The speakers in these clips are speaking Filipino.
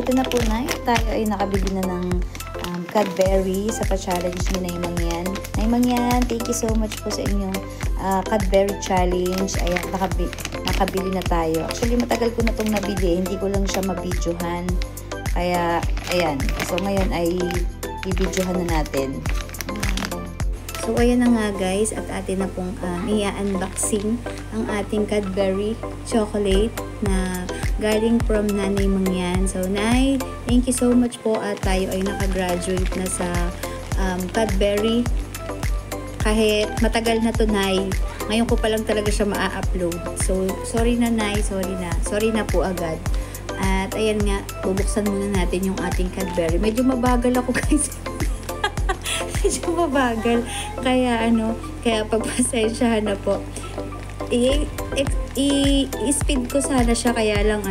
ito na po na. Tayo ay nakabili na ng Cadbury sa pa-challenge ni Naimang yan. Naimang yan, thank you so much po sa inyong Cadbury challenge. Ayan, nakabili na tayo. Actually, matagal ko na itong nabili. Hindi ko lang siya mabidyohan. Kaya, ayan. So, ngayon ay ibidyohan na natin. So, ayan na nga guys. At atin na pong i-unboxing ang ating Cadbury chocolate na galing from Nanay Mangyan. So, Nay, thank you so much po at tayo ay nakagraduate na sa Cadbury. Kahit matagal na to, Nay. Ngayon ko pa lang talaga siya maa-upload. So, sorry na, Nay. Sorry na. Sorry na po agad. At ayan nga, bubuksan muna natin yung ating Cadbury. Medyo mabagal ako, guys. Medyo mabagal. Kaya pagpasensyahan na po. I-speed ko sana siya, kaya lang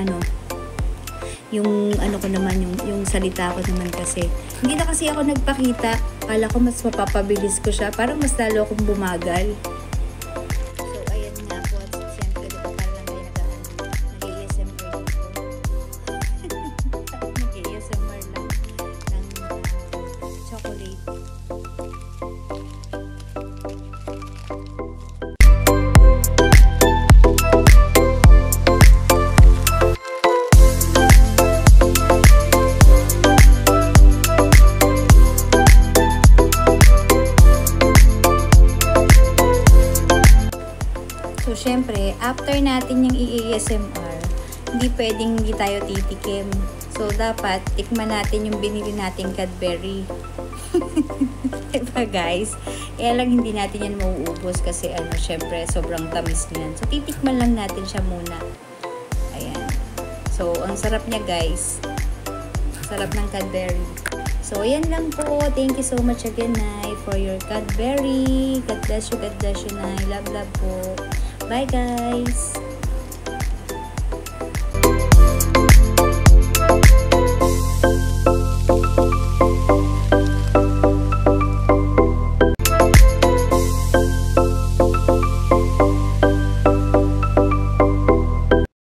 yung ko naman, yung salita ko naman kasi. Hindi na kasi ako nagpakita. Kala ko mas mapapabilis ko siya. Parang mas lalo akong bumagal. So, ayan nga po. At siyempre, diba parang nag-ASMR dito. Nag-ASMR lang ng chocolate. So, syempre, after natin yung i-ASMR, hindi pwedeng hindi tayo titikim. So, dapat tikman natin yung binili nating Cadbury. Diba, guys? Kaya lang hindi natin yan mauubos kasi syempre, sobrang tamis niyan. So, titikman lang natin siya muna. Ayan. So, ang sarap niya, guys. Sarap ng Cadbury. So, ayan lang po. Thank you so much again, Nay, for your Cadbury. God bless you, Nay. Love, love po. Bye, guys!